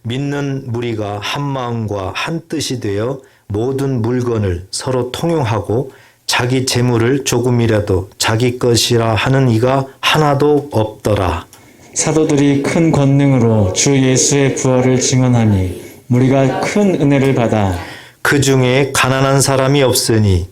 믿는 무리가 한 마음과 한 뜻이 되어 모든 물건을 서로 통용하고 자기 재물을 조금이라도 자기 것이라 하는 이가 하나도 없더라. 사도들이 큰 권능으로 주 예수의 부활을 증언하니 무리가 큰 은혜를 받아 그 중에 가난한 사람이 없으니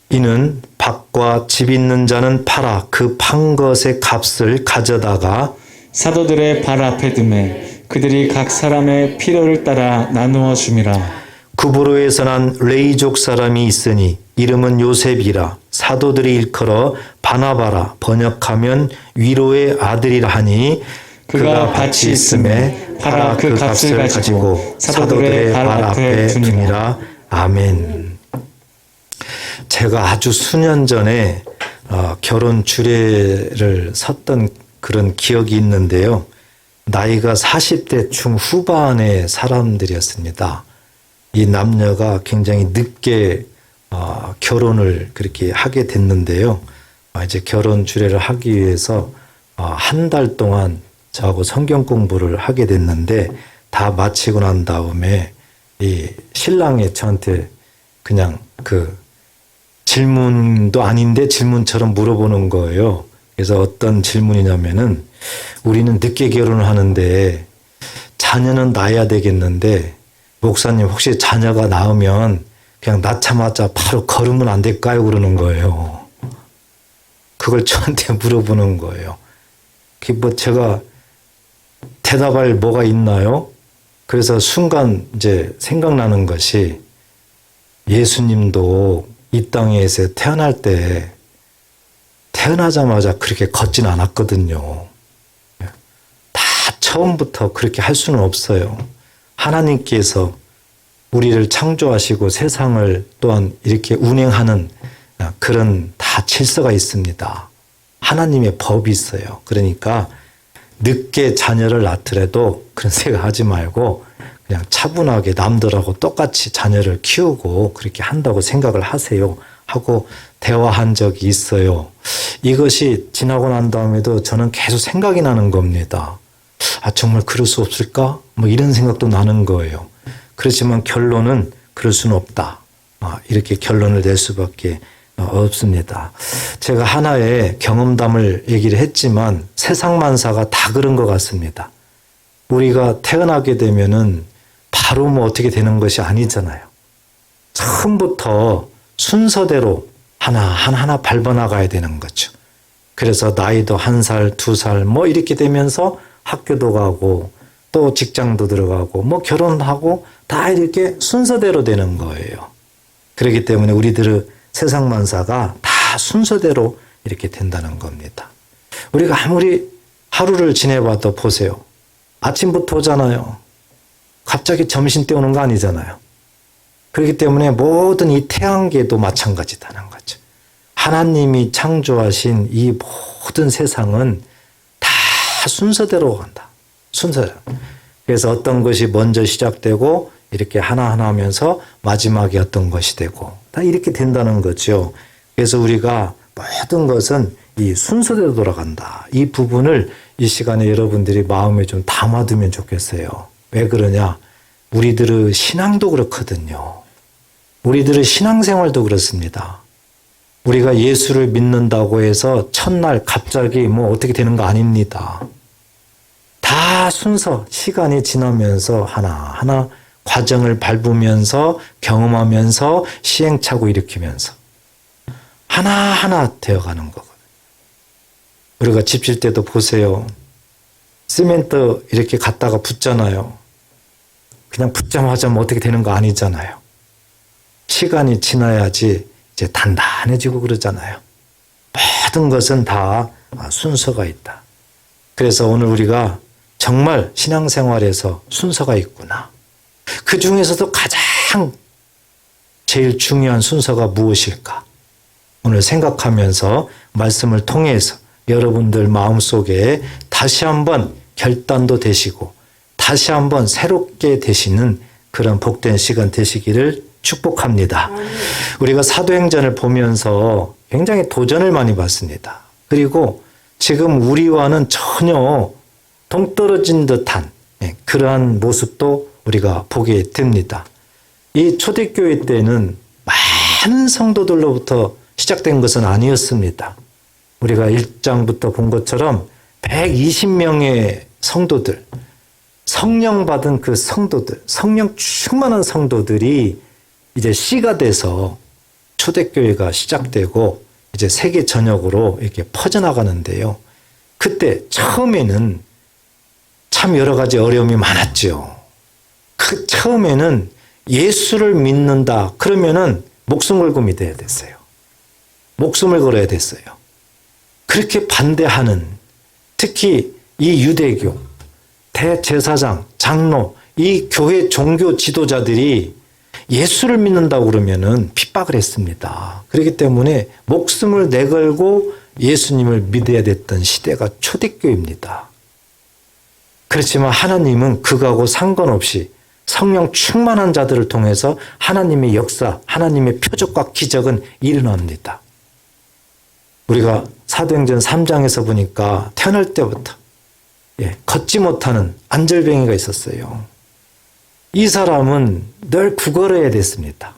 이는 밭과 집 있는 자는 팔아 그 판 것의 값을 가져다가 사도들의 발 앞에 두매 그들이 각 사람의 필요를 따라 나누어 줌이라. 구브로에서 난 레이족 사람이 있으니 이름은 요셉이라. 사도들이 일컬어 바나바라 번역하면 위로의 아들이라 하니 그가 밭이 있음에 팔아 그 값을 가지고 사도들의 발 앞에 두니라. 아멘. 제가 아주 수년 전에 결혼 주례를 섰던 그런 기억이 있는데요. 나이가 40대 중후반의 사람들이었습니다. 이 남녀가 굉장히 늦게 결혼을 그렇게 하게 됐는데요. 이제 결혼 주례를 하기 위해서 한 달 동안 저하고 성경 공부를 하게 됐는데 다 마치고 난 다음에 이 신랑이 저한테 그냥 그 질문도 아닌데 질문처럼 물어보는 거예요. 그래서 어떤 질문이냐면은 우리는 늦게 결혼을 하는데 자녀는 낳아야 되겠는데 목사님 혹시 자녀가 낳으면 그냥 낳자마자 바로 걸으면 안 될까요? 그러는 거예요. 그걸 저한테 물어보는 거예요. 그게 뭐 제가 대답할 뭐가 있나요? 그래서 순간 이제 생각나는 것이 예수님도 이 땅에서 태어날 때 태어나자마자 그렇게 걷진 않았거든요. 다 처음부터 그렇게 할 수는 없어요. 하나님께서 우리를 창조하시고 세상을 또한 이렇게 운행하는 그런 다 질서가 있습니다. 하나님의 법이 있어요. 그러니까 늦게 자녀를 낳더라도 그런 생각하지 말고 그냥 차분하게 남들하고 똑같이 자녀를 키우고 그렇게 한다고 생각을 하세요. 하고 대화한 적이 있어요. 이것이 지나고 난 다음에도 저는 계속 생각이 나는 겁니다. 정말 그럴 수 없을까? 뭐 이런 생각도 나는 거예요. 그렇지만 결론은 그럴 수는 없다. 이렇게 결론을 낼 수밖에 없습니다. 제가 하나의 경험담을 얘기를 했지만 세상 만사가 다 그런 것 같습니다. 우리가 태어나게 되면은 바로 뭐 어떻게 되는 것이 아니잖아요. 처음부터 순서대로 하나하나 밟아나가야 되는 거죠. 그래서 나이도 1살, 2살 뭐 이렇게 되면서 학교도 가고 또 직장도 들어가고 뭐 결혼하고 다 이렇게 순서대로 되는 거예요. 그렇기 때문에 우리들의 세상 만사가 다 순서대로 이렇게 된다는 겁니다. 우리가 아무리 하루를 지내봐도 보세요. 아침부터 오잖아요. 갑자기 점심 때 오는 거 아니잖아요. 그렇기 때문에 모든 이 태양계도 마찬가지다는 거죠. 하나님이 창조하신 이 모든 세상은 다 순서대로 간다. 순서대로. 그래서 어떤 것이 먼저 시작되고 이렇게 하나하나 하면서 마지막에 어떤 것이 되고 다 이렇게 된다는 거죠. 그래서 우리가 모든 것은 이 순서대로 돌아간다. 이 부분을 이 시간에 여러분들이 마음에 좀 담아두면 좋겠어요. 왜 그러냐? 우리들의 신앙도 그렇거든요. 우리들의 신앙생활도 그렇습니다. 우리가 예수를 믿는다고 해서 첫날 갑자기 뭐 어떻게 되는 거 아닙니다. 다 순서, 시간이 지나면서 하나하나 과정을 밟으면서 경험하면서 시행착오 일으키면서 하나하나 되어가는 거거든요. 우리가 집 질 때도 보세요. 시멘트 이렇게 갖다가 붓잖아요. 그냥 붓자마자 뭐 어떻게 되는 거 아니잖아요. 시간이 지나야지 이제 단단해지고 그러잖아요. 모든 것은 다 순서가 있다. 그래서 오늘 우리가 정말 신앙생활에서 순서가 있구나. 그 중에서도 가장 제일 중요한 순서가 무엇일까? 오늘 생각하면서 말씀을 통해서 여러분들 마음속에 다시 한번 결단도 되시고 다시 한번 새롭게 되시는 그런 복된 시간 되시기를 축복합니다. 우리가 사도행전을 보면서 굉장히 도전을 많이 받습니다. 그리고 지금 우리와는 전혀 동떨어진 듯한 그러한 모습도 우리가 보게 됩니다. 이 초대교회 때는 많은 성도들로부터 시작된 것은 아니었습니다. 우리가 1장부터 본 것처럼 120명의 성도들, 성령 받은 그 성도들, 성령 충만한 성도들이 이제 씨가 돼서 초대교회가 시작되고 이제 세계 전역으로 이렇게 퍼져나가는데요. 그때 처음에는 참 여러 가지 어려움이 많았죠. 그 처음에는 예수를 믿는다 그러면은 목숨 걸고 믿어야 됐어요. 목숨을 걸어야 됐어요. 그렇게 반대하는 특히 이 유대교, 대제사장, 장로, 이 교회 종교 지도자들이 예수를 믿는다고 그러면은 핍박을 했습니다. 그렇기 때문에 목숨을 내걸고 예수님을 믿어야 됐던 시대가 초대교회입니다. 그렇지만 하나님은 그거하고 상관없이 성령 충만한 자들을 통해서 하나님의 역사, 하나님의 표적과 기적은 일어납니다. 우리가 사도행전 3장에서 보니까 태어날 때부터 걷지 못하는 안절뱅이가 있었어요. 이 사람은 늘 구걸을 해야 됐습니다.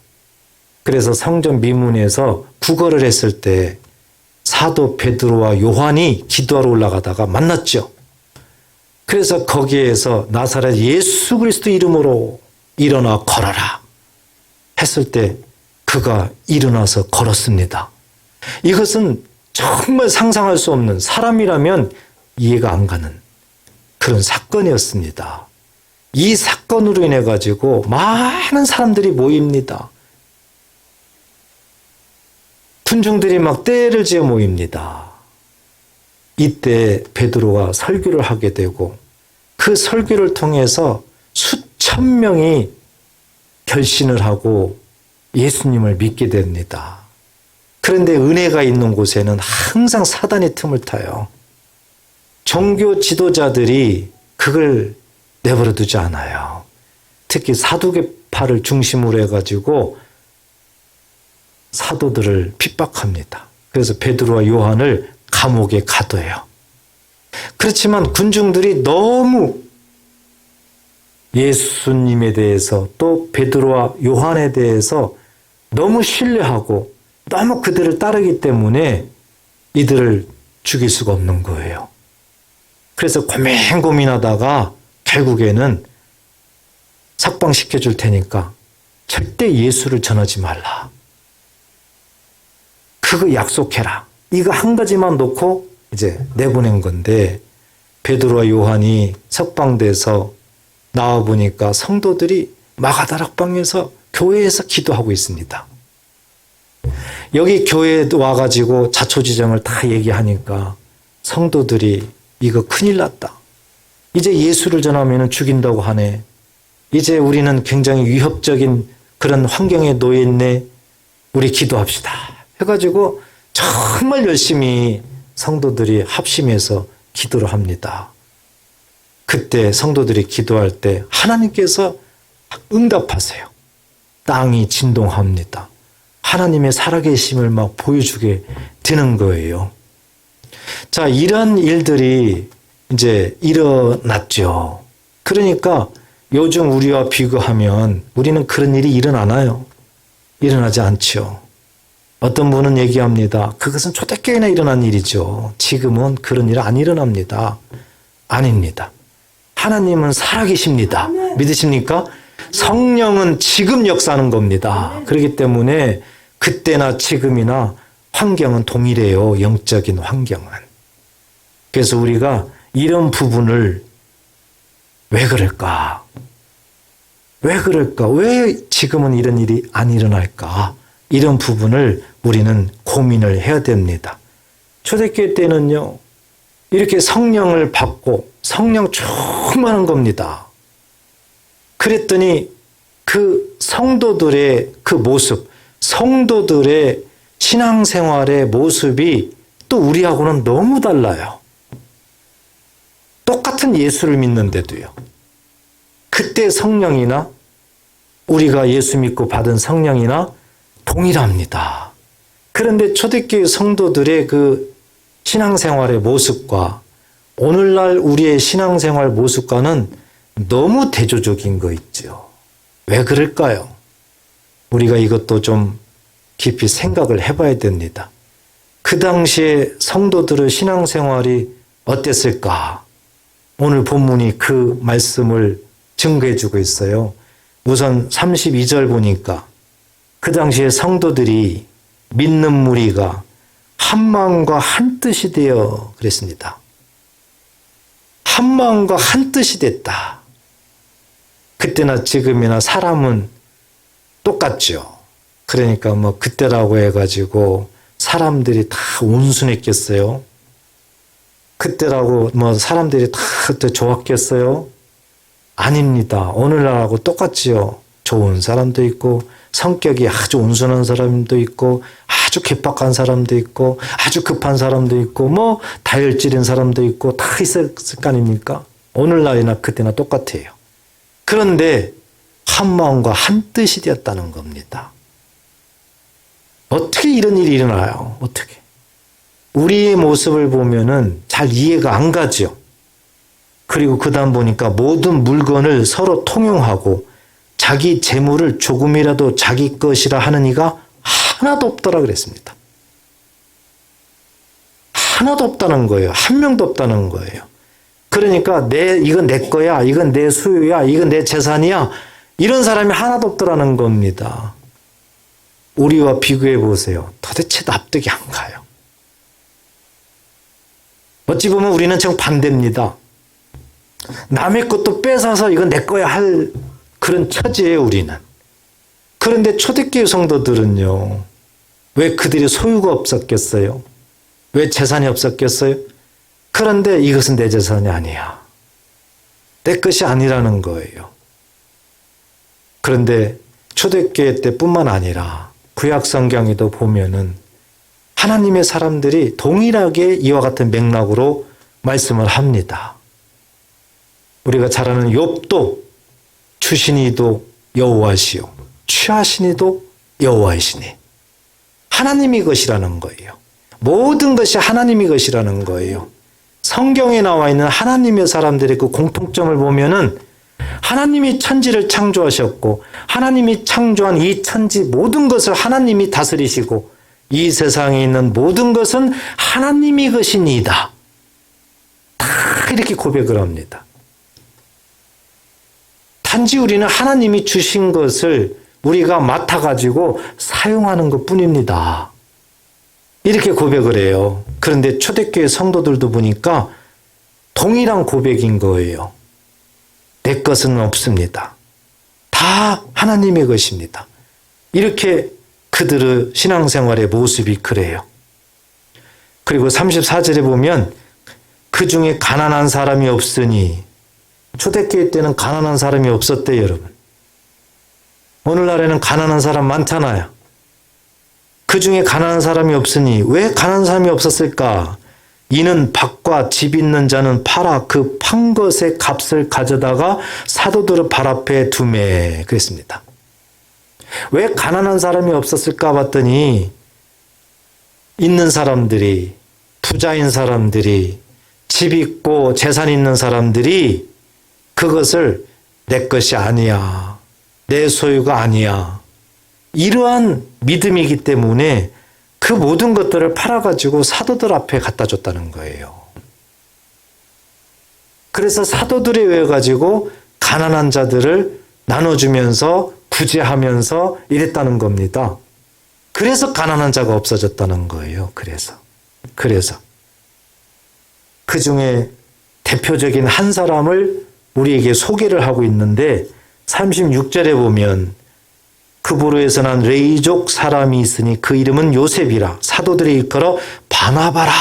그래서 성전 미문에서 구걸을 했을 때 사도 베드로와 요한이 기도하러 올라가다가 만났죠. 그래서 거기에서 나사렛 예수 그리스도 이름으로 일어나 걸어라 했을 때 그가 일어나서 걸었습니다. 이것은 정말 상상할 수 없는, 사람이라면 이해가 안 가는 그런 사건이었습니다. 이 사건으로 인해 가지고 많은 사람들이 모입니다. 군중들이 막 떼를 지어 모입니다. 이때 베드로가 설교를 하게 되고 그 설교를 통해서 수천 명이 결신을 하고 예수님을 믿게 됩니다. 그런데 은혜가 있는 곳에는 항상 사단이 틈을 타요. 종교 지도자들이 그걸 내버려 두지 않아요. 특히 사두개파를 중심으로 해가지고 사도들을 핍박합니다. 그래서 베드로와 요한을 감옥에 가둬요. 그렇지만 군중들이 너무 예수님에 대해서 또 베드로와 요한에 대해서 너무 신뢰하고 너무 그들을 따르기 때문에 이들을 죽일 수가 없는 거예요. 그래서 고민하다가 결국에는 석방시켜 줄 테니까 절대 예수를 전하지 말라. 그거 약속해라. 이거 한 가지만 놓고 이제 내보낸 건데 베드로와 요한이 석방돼서 나와보니까 성도들이 마가다락방에서 교회에서 기도하고 있습니다. 여기 교회에 와가지고 자초지정을 다 얘기하니까 성도들이 이거 큰일 났다. 이제 예수를 전하면 죽인다고 하네. 이제 우리는 굉장히 위협적인 그런 환경에 놓여 있네. 우리 기도합시다. 해가지고 정말 열심히 성도들이 합심해서 기도를 합니다. 그때 성도들이 기도할 때 하나님께서 응답하세요. 땅이 진동합니다. 하나님의 살아계심을 막 보여주게 되는 거예요. 자, 이런 일들이 이제 일어났죠. 그러니까 요즘 우리와 비교하면 우리는 그런 일이 일어나나요? 일어나지 않죠. 어떤 분은 얘기합니다. 그것은 초대교회나 일어난 일이죠. 지금은 그런 일 안 일어납니다. 아닙니다. 하나님은 살아계십니다. 믿으십니까? 성령은 지금 역사하는 겁니다. 그렇기 때문에 그때나 지금이나 환경은 동일해요. 영적인 환경은. 그래서 우리가 이런 부분을 왜 그럴까? 왜 그럴까? 왜 지금은 이런 일이 안 일어날까? 이런 부분을 우리는 고민을 해야 됩니다. 초대교회 때는요, 이렇게 성령을 받고 성령 충만한 겁니다. 그랬더니 그 성도들의 그 모습, 성도들의 신앙생활의 모습이 또 우리하고는 너무 달라요. 똑같은 예수를 믿는데도요. 그때 성령이나 우리가 예수 믿고 받은 성령이나 동일합니다. 그런데 초대교회 성도들의 그 신앙생활의 모습과 오늘날 우리의 신앙생활 모습과는 너무 대조적인 거 있죠. 왜 그럴까요? 우리가 이것도 좀 깊이 생각을 해봐야 됩니다. 그 당시에 성도들의 신앙생활이 어땠을까? 오늘 본문이 그 말씀을 증거해주고 있어요. 우선 32절 보니까 그 당시에 성도들이 믿는 무리가 한 마음과 한 뜻이 되어 그랬습니다. 한 마음과 한 뜻이 됐다. 그때나 지금이나 사람은 똑같죠. 그러니까 뭐 그때라고 해가지고 사람들이 다 온순했겠어요? 그때라고 뭐 사람들이 다 그때 좋았겠어요? 아닙니다. 오늘날하고 똑같지요. 좋은 사람도 있고 성격이 아주 온순한 사람도 있고 아주 개박한 사람도 있고 아주 급한 사람도 있고 뭐 다혈질인 사람도 있고 다 있을 거 아닙니까? 오늘날이나 그때나 똑같아요. 그런데 한 마음과 한 뜻이 되었다는 겁니다. 어떻게 이런 일이 일어나요? 어떻게? 우리의 모습을 보면은 잘 이해가 안 가죠. 그리고 그 다음 보니까 모든 물건을 서로 통용하고 자기 재물을 조금이라도 자기 것이라 하는 이가 하나도 없더라 그랬습니다. 하나도 없다는 거예요. 한 명도 없다는 거예요. 그러니까 이건 내 거야, 이건 내 수요야, 이건 내 재산이야, 이런 사람이 하나도 없더라는 겁니다. 우리와 비교해 보세요. 도대체 납득이 안 가요. 어찌 보면 우리는 정반대입니다. 남의 것도 뺏어서 이건 내 거야 할 그런 처지예요, 우리는. 그런데 초대교회 성도들은요, 왜 그들이 소유가 없었겠어요? 왜 재산이 없었겠어요? 그런데 이것은 내 재산이 아니야. 내 것이 아니라는 거예요. 그런데 초대교회 때뿐만 아니라 구약 성경에도 보면은 하나님의 사람들이 동일하게 이와 같은 맥락으로 말씀을 합니다. 우리가 잘 아는 욥도 주시니도 여호와시요 취하시니도 여호와이시니 하나님이 것이라는 거예요. 모든 것이 하나님이 것이라는 거예요. 성경에 나와 있는 하나님의 사람들의 그 공통점을 보면은 하나님이 천지를 창조하셨고 하나님이 창조한 이 천지 모든 것을 하나님이 다스리시고 이 세상에 있는 모든 것은 하나님이 것이니이다. 다 이렇게 고백을 합니다. 단지 우리는 하나님이 주신 것을 우리가 맡아가지고 사용하는 것 뿐입니다. 이렇게 고백을 해요. 그런데 초대교회 성도들도 보니까 동일한 고백인 거예요. 내 것은 없습니다. 다 하나님의 것입니다. 이렇게 그들의 신앙생활의 모습이 그래요. 그리고 34절에 보면 그 중에 가난한 사람이 없으니 초대교회 때는 가난한 사람이 없었대요, 여러분. 오늘날에는 가난한 사람 많잖아요. 그 중에 가난한 사람이 없으니 왜 가난한 사람이 없었을까? 이는 밭과 집 있는 자는 팔아 그 판 것의 값을 가져다가 사도들의 발 앞에 두매 그랬습니다. 왜 가난한 사람이 없었을까 봤더니 있는 사람들이 부자인 사람들이 집 있고 재산 있는 사람들이 그것을 내 것이 아니야. 내 소유가 아니야. 이러한 믿음이기 때문에 그 모든 것들을 팔아가지고 사도들 앞에 갖다 줬다는 거예요. 그래서 사도들에 의해 가지고 가난한 자들을 나눠주면서 구제하면서 이랬다는 겁니다. 그래서 가난한 자가 없어졌다는 거예요. 그래서 그 중에 대표적인 한 사람을 우리에게 소개를 하고 있는데 36절에 보면 그부로에서 난 레이족 사람이 있으니 그 이름은 요셉이라 사도들이 일컬어 바나바라.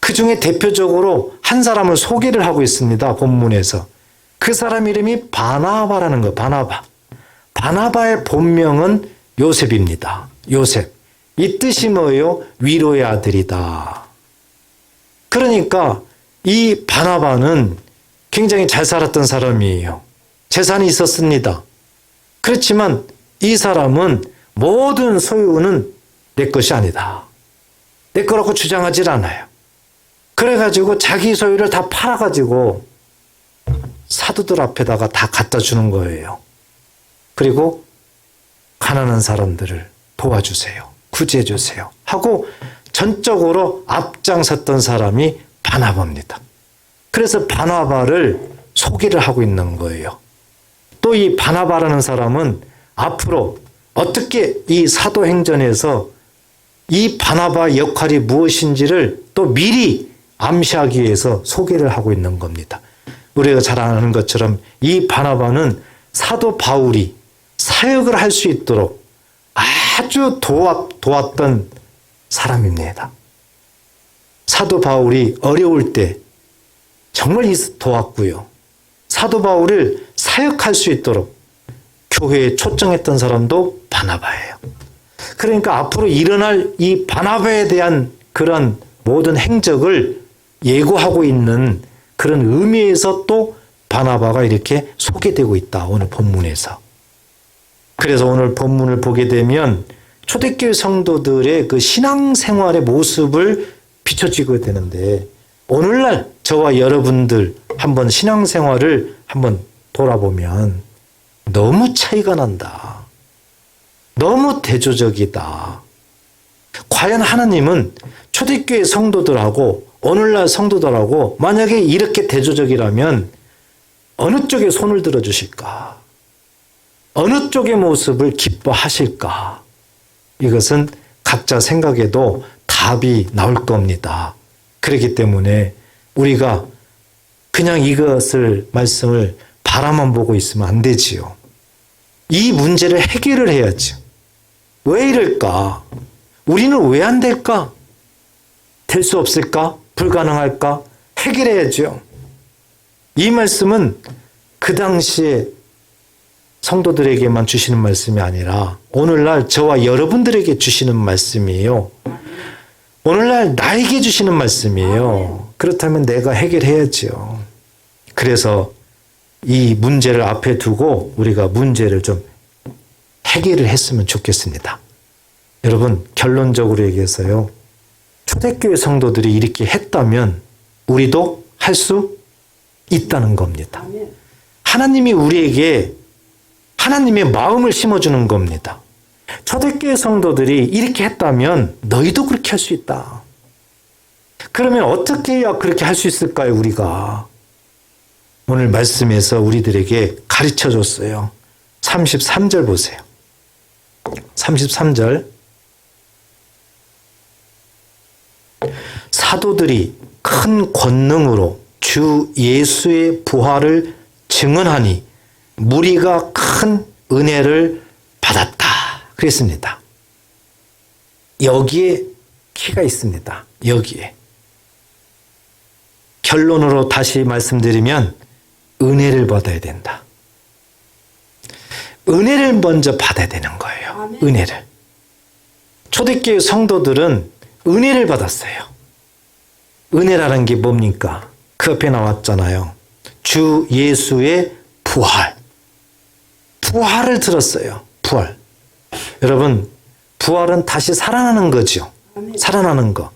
그 중에 대표적으로 한 사람을 소개를 하고 있습니다. 본문에서. 그 사람 이름이 바나바라는 거예요. 바나바의 본명은 요셉입니다. 요셉. 이 뜻이 뭐예요? 위로의 아들이다. 그러니까 이 바나바는 굉장히 잘 살았던 사람이에요. 재산이 있었습니다. 그렇지만 이 사람은 모든 소유는 내 것이 아니다. 내 거라고 주장하지 않아요. 그래가지고 자기 소유를 다 팔아가지고 사도들 앞에다가 다 갖다 주는 거예요. 그리고 가난한 사람들을 도와주세요. 구제해 주세요. 하고 전적으로 앞장섰던 사람이 바나바입니다. 그래서 바나바를 소개를 하고 있는 거예요. 또 이 바나바라는 사람은 앞으로 어떻게 이 사도행전에서 이 바나바 역할이 무엇인지를 또 미리 암시하기 위해서 소개를 하고 있는 겁니다. 우리가 잘 아는 것처럼 이 바나바는 사도 바울이 사역을 할 수 있도록 아주 도왔던 사람입니다. 사도 바울이 어려울 때 정말 도왔고요. 사도 바울을 사역할 수 있도록 교회에 초청했던 사람도 바나바예요. 그러니까 앞으로 일어날 이 바나바에 대한 그런 모든 행적을 예고하고 있는 그런 의미에서 또 바나바가 이렇게 소개되고 있다. 오늘 본문에서. 그래서 오늘 본문을 보게 되면 초대교회 성도들의 그 신앙생활의 모습을 비춰지게 되는데 오늘날 저와 여러분들 한번 신앙생활을 한번 돌아보면 너무 차이가 난다. 너무 대조적이다. 과연 하나님은 초대교회 성도들하고 오늘날 성도들하고 만약에 이렇게 대조적이라면 어느 쪽에 손을 들어주실까? 어느 쪽의 모습을 기뻐하실까? 이것은 각자 생각에도 답이 나올 겁니다. 그렇기 때문에 우리가 그냥 이것을 말씀을 바라만 보고 있으면 안 되지요. 이 문제를 해결을 해야죠. 왜 이럴까? 우리는 왜 안 될까? 될 수 없을까? 불가능할까? 해결해야죠. 이 말씀은 그 당시에 성도들에게만 주시는 말씀이 아니라 오늘날 저와 여러분들에게 주시는 말씀이에요. 오늘날 나에게 주시는 말씀이에요. 그렇다면 내가 해결해야죠. 그래서 이 문제를 앞에 두고 우리가 문제를 좀 해결을 했으면 좋겠습니다. 여러분, 결론적으로 얘기해서요. 초대교회 성도들이 이렇게 했다면 우리도 할 수 있다는 겁니다. 하나님이 우리에게 하나님의 마음을 심어주는 겁니다. 초대교회 성도들이 이렇게 했다면 너희도 그렇게 할 수 있다. 그러면 어떻게 해야 그렇게 할 수 있을까요, 우리가? 오늘 말씀에서 우리들에게 가르쳐 줬어요. 33절 보세요. 33절. 사도들이 큰 권능으로 주 예수의 부활을 증언하니 무리가 큰 은혜를 받았다. 그랬습니다. 여기에 키가 있습니다. 여기에. 결론으로 다시 말씀드리면 은혜를 받아야 된다. 은혜를 먼저 받아야 되는 거예요. 은혜를. 초대교회 성도들은 은혜를 받았어요. 은혜라는 게 뭡니까? 그 앞에 나왔잖아요. 주 예수의 부활. 부활을 들었어요. 부활. 여러분, 부활은 다시 살아나는 거죠. 살아나는 거.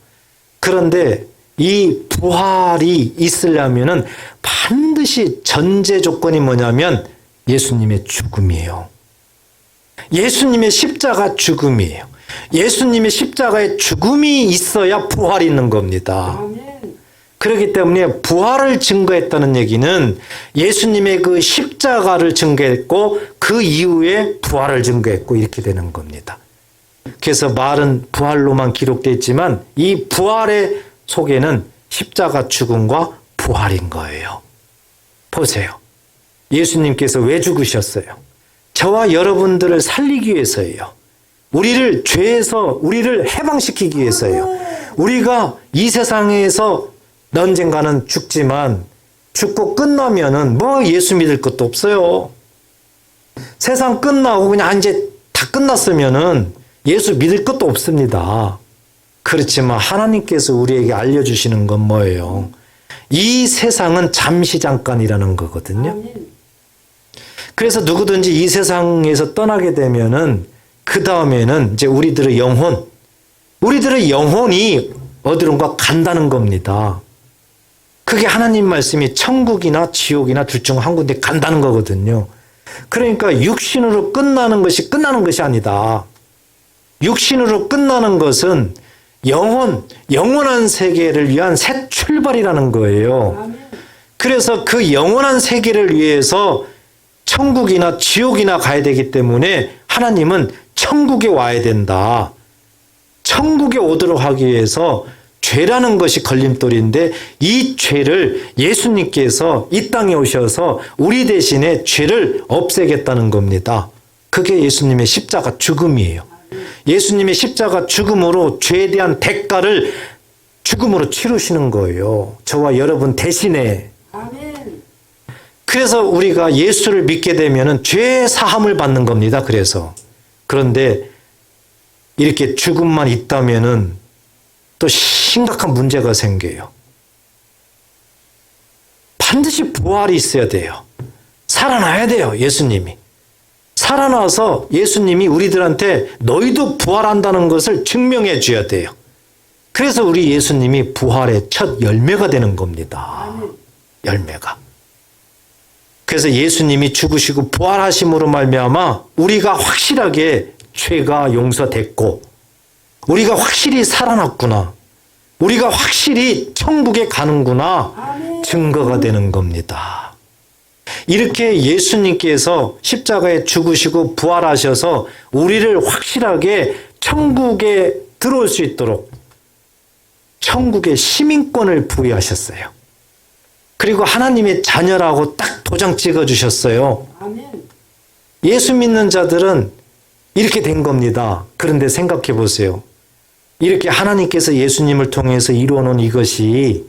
그런데 이 부활이 있으려면은 반드시 전제 조건이 뭐냐면 예수님의 죽음이에요. 예수님의 십자가 죽음이에요. 예수님의 십자가의 죽음이 있어야 부활이 있는 겁니다. 그렇기 때문에 부활을 증거했다는 얘기는 예수님의 그 십자가를 증거했고 그 이후에 부활을 증거했고 이렇게 되는 겁니다. 그래서 말은 부활로만 기록되어 있지만 이 부활의 속에는 십자가 죽음과 부활인 거예요. 보세요. 예수님께서 왜 죽으셨어요? 저와 여러분들을 살리기 위해서예요. 우리를 죄에서 우리를 해방시키기 위해서예요. 우리가 이 세상에서 언젠가는 죽지만 죽고 끝나면은 뭐 예수 믿을 것도 없어요. 세상 끝나고 그냥 이제 다 끝났으면은 예수 믿을 것도 없습니다. 그렇지만 하나님께서 우리에게 알려주시는 건 뭐예요? 이 세상은 잠시 잠깐이라는 거거든요. 그래서 누구든지 이 세상에서 떠나게 되면은 그 다음에는 이제 우리들의 영혼이 어디론가 간다는 겁니다. 그게 하나님 말씀이 천국이나 지옥이나 둘 중 한 군데 간다는 거거든요. 그러니까 육신으로 끝나는 것이 아니다. 육신으로 끝나는 것은 영원한 세계를 위한 새 출발이라는 거예요. 그래서 그 영원한 세계를 위해서 천국이나 지옥이나 가야 되기 때문에 하나님은 천국에 와야 된다. 천국에 오도록 하기 위해서 죄라는 것이 걸림돌인데 이 죄를 예수님께서 이 땅에 오셔서 우리 대신에 죄를 없애겠다는 겁니다. 그게 예수님의 십자가 죽음이에요. 예수님의 십자가 죽음으로 죄에 대한 대가를 죽음으로 치르시는 거예요. 저와 여러분 대신에. 그래서 우리가 예수를 믿게 되면은 죄 사함을 받는 겁니다. 그런데 이렇게 죽음만 있다면은 또 심각한 문제가 생겨요. 반드시 부활이 있어야 돼요. 살아나야 돼요. 예수님이. 살아나서 예수님이 우리들한테 너희도 부활한다는 것을 증명해 줘야 돼요. 그래서 우리 예수님이 부활의 첫 열매가 되는 겁니다. 열매가. 그래서 예수님이 죽으시고 부활하심으로 말미암아 우리가 확실하게 죄가 용서됐고 우리가 확실히 살아났구나. 우리가 확실히 천국에 가는구나. 증거가 되는 겁니다. 이렇게 예수님께서 십자가에 죽으시고 부활하셔서 우리를 확실하게 천국에 들어올 수 있도록 천국의 시민권을 부여하셨어요. 그리고 하나님의 자녀라고 딱 도장 찍어주셨어요. 예수 믿는 자들은 이렇게 된 겁니다. 그런데 생각해 보세요. 이렇게 하나님께서 예수님을 통해서 이루어놓은 이것이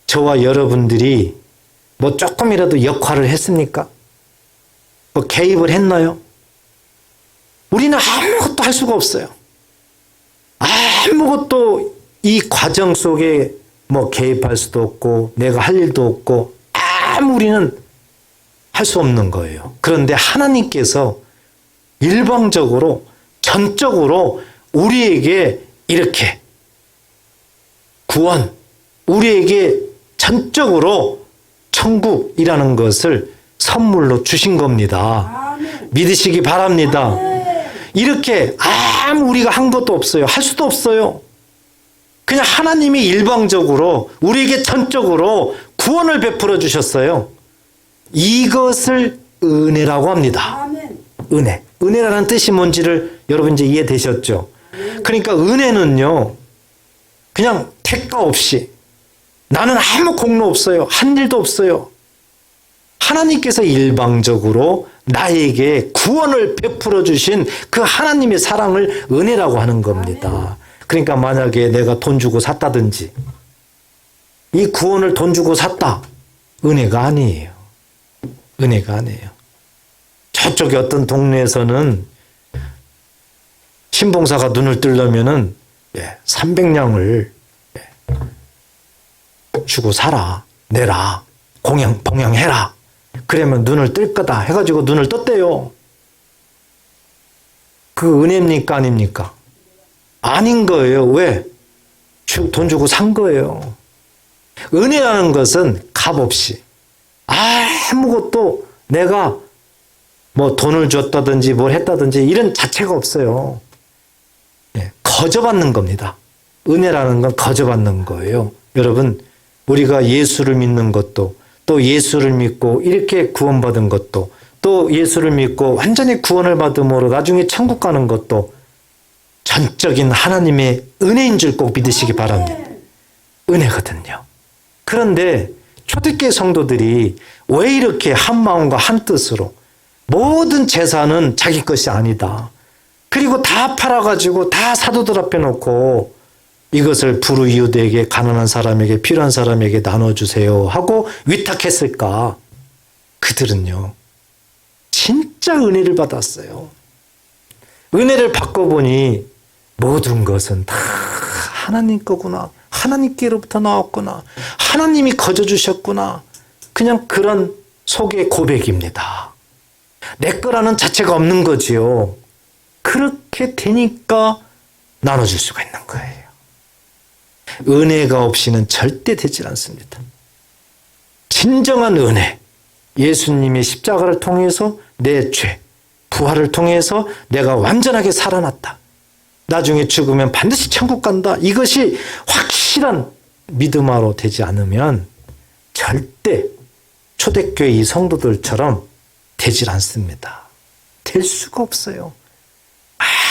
저와 여러분들이 뭐 조금이라도 역할을 했습니까? 뭐 개입을 했나요? 우리는 아무것도 할 수가 없어요. 아무것도 이 과정 속에 뭐 개입할 수도 없고 내가 할 일도 없고 우리는 할 수 없는 거예요. 그런데 하나님께서 일방적으로 전적으로 우리에게 이렇게 구원, 우리에게 전적으로 천국이라는 것을 선물로 주신 겁니다. 믿으시기 바랍니다. 이렇게 우리가 한 것도 없어요. 할 수도 없어요. 그냥 하나님이 일방적으로 우리에게 전적으로 구원을 베풀어 주셨어요. 이것을 은혜라고 합니다. 은혜. 은혜라는 뜻이 뭔지를 여러분 이제 이해되셨죠? 그러니까 은혜는요, 그냥 택가 없이 나는 아무 공로 없어요. 한 일도 없어요. 하나님께서 일방적으로 나에게 구원을 베풀어 주신 그 하나님의 사랑을 은혜라고 하는 겁니다. 그러니까 만약에 내가 돈 주고 샀다든지 이 구원을 돈 주고 샀다. 은혜가 아니에요. 은혜가 아니에요. 저쪽에 어떤 동네에서는 신봉사가 눈을 뜨려면은 300냥을 주고 사라, 내라, 봉양해라. 그러면 눈을 뜰 거다 해가지고 눈을 떴대요. 그 은혜입니까 아닙니까? 아닌 거예요. 왜? 돈 주고 산 거예요. 은혜라는 것은 값없이 아무것도 내가 뭐 돈을 줬다든지 뭘 했다든지 이런 자체가 없어요. 거저받는 겁니다. 은혜라는 건 거저받는 거예요. 여러분, 우리가 예수를 믿는 것도 또 예수를 믿고 이렇게 구원받은 것도 또 예수를 믿고 완전히 구원을 받음으로 나중에 천국 가는 것도 전적인 하나님의 은혜인 줄 꼭 믿으시기 바랍니다. 은혜거든요. 그런데 초대교회 성도들이 왜 이렇게 한 마음과 한 뜻으로 모든 재산은 자기 것이 아니다. 그리고 다 팔아가지고 다 사도들 앞에 놓고 이것을 불우이웃에게 가난한 사람에게 필요한 사람에게 나눠주세요 하고 위탁했을까? 그들은요. 진짜 은혜를 받았어요. 은혜를 받고 보니 모든 것은 다 하나님 거구나. 하나님께로부터 나왔구나. 하나님이 거저주셨구나. 그냥 그런 속의 고백입니다. 내 거라는 자체가 없는 거지요. 그렇게 되니까 나눠줄 수가 있는 거예요. 은혜가 없이는 절대 되질 않습니다. 진정한 은혜, 예수님의 십자가를 통해서 내 죄, 부활을 통해서 내가 완전하게 살아났다. 나중에 죽으면 반드시 천국 간다. 이것이 확실한 믿음으로 되지 않으면 절대 초대교회 이 성도들처럼 되질 않습니다. 될 수가 없어요.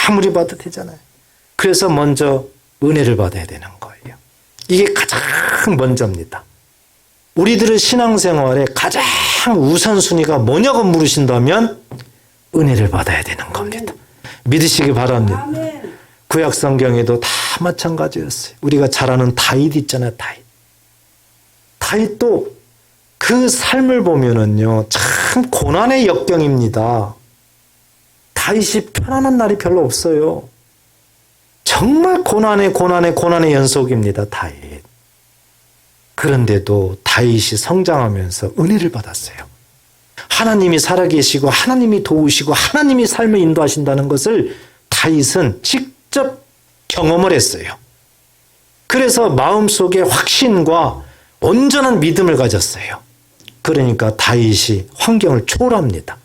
아무리 봐도 되잖아요. 그래서 먼저 은혜를 받아야 되는 거예요. 이게 가장 먼저입니다. 우리들의 신앙생활에 가장 우선순위가 뭐냐고 물으신다면 은혜를 받아야 되는 겁니다. 믿으시기 바랍니다. 구약 성경에도 다 마찬가지였어요. 우리가 잘 아는 다윗 있잖아요. 다윗도 그 삶을 보면은요, 참 고난의 역경입니다. 다윗이 편안한 날이 별로 없어요. 정말 고난의 연속입니다. 다윗. 그런데도 다윗이 성장하면서 은혜를 받았어요. 하나님이 살아계시고 하나님이 도우시고 하나님이 삶을 인도하신다는 것을 다윗은 직접 경험을 했어요. 그래서 마음속에 확신과 온전한 믿음을 가졌어요. 그러니까 다윗이 환경을 초월합니다.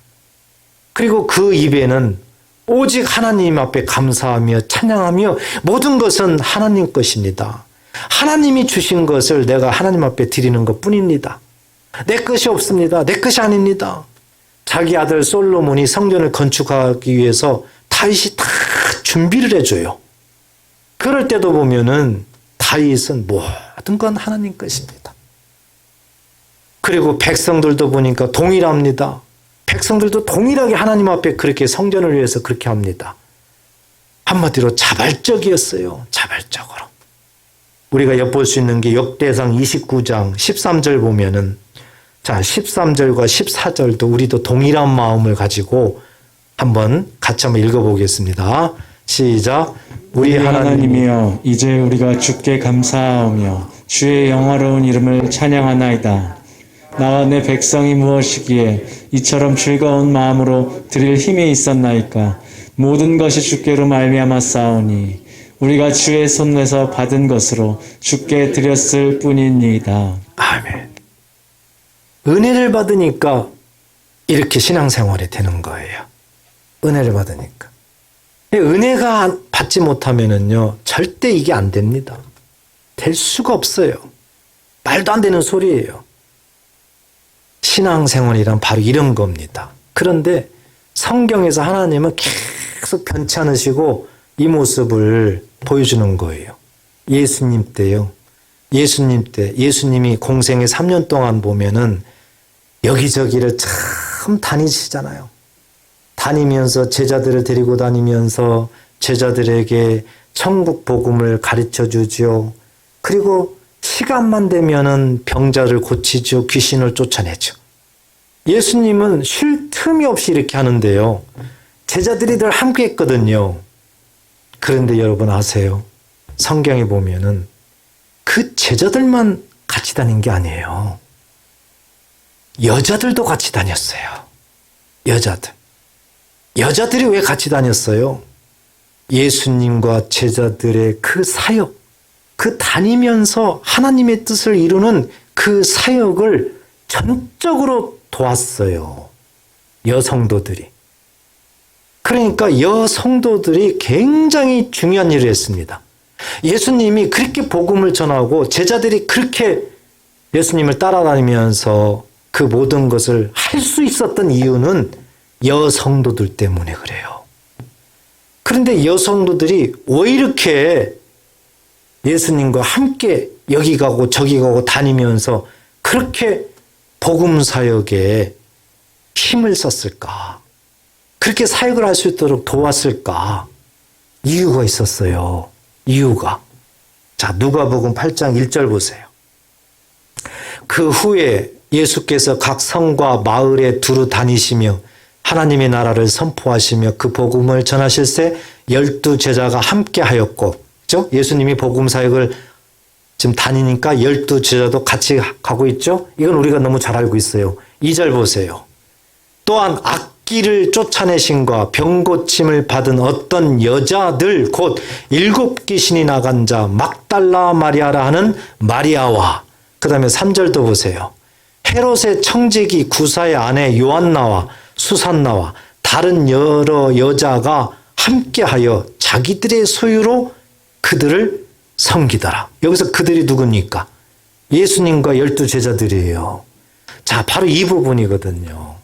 그리고 그 입에는 오직 하나님 앞에 감사하며 찬양하며 모든 것은 하나님 것입니다. 하나님이 주신 것을 내가 하나님 앞에 드리는 것뿐입니다. 내 것이 없습니다. 내 것이 아닙니다. 자기 아들 솔로몬이 성전을 건축하기 위해서 다윗이 다 준비를 해줘요. 그럴 때도 보면은 다윗은 모든 건 하나님 것입니다. 그리고 백성들도 보니까 동일합니다. 백성들도 동일하게 하나님 앞에 그렇게 성전을 위해서 그렇게 합니다. 한마디로 자발적이었어요. 자발적으로. 우리가 엿볼 수 있는 게 역대상 29장 13절 보면은, 자, 13절과 14절도 우리도 동일한 마음을 가지고 같이 한번 읽어보겠습니다. 시작. 우리 하나님이여, 이제 우리가 주께 감사하오며 주의 영화로운 이름을 찬양하나이다. 나와 내 백성이 무엇이기에 이처럼 즐거운 마음으로 드릴 힘이 있었나이까. 모든 것이 주께로 말미암아 싸우니 우리가 주의 손에서 받은 것으로 주께 드렸을 뿐이니이다. 아멘. 은혜를 받으니까 이렇게 신앙생활이 되는 거예요. 은혜를 받으니까. 은혜가 받지 못하면은요, 절대 이게 안 됩니다. 될 수가 없어요. 말도 안 되는 소리예요. 신앙생활이란 바로 이런 겁니다. 그런데 성경에서 하나님은 계속 변치 않으시고 이 모습을 보여주는 거예요. 예수님 때요. 예수님이 공생애 3년 동안 보면은 여기저기를 참 다니시잖아요. 다니면서 제자들을 데리고 다니면서 제자들에게 천국 복음을 가르쳐 주죠. 그리고 시간만 되면은 병자를 고치죠. 귀신을 쫓아내죠. 예수님은 쉴 틈이 없이 이렇게 하는데요. 제자들이 늘 함께 했거든요. 그런데 여러분 아세요? 성경에 보면은 그 제자들만 같이 다닌 게 아니에요. 여자들도 같이 다녔어요. 여자들이 왜 같이 다녔어요? 예수님과 제자들의 그 사역, 그 다니면서 하나님의 뜻을 이루는 그 사역을 전적으로 도왔어요. 여성도들이. 그러니까 여성도들이 굉장히 중요한 일을 했습니다. 예수님이 그렇게 복음을 전하고 제자들이 그렇게 예수님을 따라다니면서 그 모든 것을 할 수 있었던 이유는 여성도들 때문에 그래요. 그런데 여성도들이 왜 이렇게 예수님과 함께 여기 가고 저기 가고 다니면서 그렇게 복음 사역에 힘을 썼을까? 그렇게 사역을 할 수 있도록 도왔을까? 이유가 있었어요. 이유가. 자, 누가복음 8장 1절 보세요. 그 후에 예수께서 각 성과 마을에 두루 다니시며 하나님의 나라를 선포하시며 그 복음을 전하실새 12 제자가 함께 하였고, 그죠? 예수님이 복음 사역을 지금 다니니까 12 제자도 같이 가고 있죠? 이건 우리가 너무 잘 알고 있어요. 2절 보세요. 또한 악기를 쫓아내심과 병고침을 받은 어떤 여자들 곧 7귀신이 나간 자 막달라 마리아라 하는 마리아와 그 다음에 3절도 보세요. 헤롯의 청지기 구사의 아내 요한나와 수산나와 다른 여러 여자가 함께하여 자기들의 소유로 그들을 섬기더라. 여기서 그들이 누굽니까? 예수님과 12제자들이에요. 자, 바로 이 부분이거든요.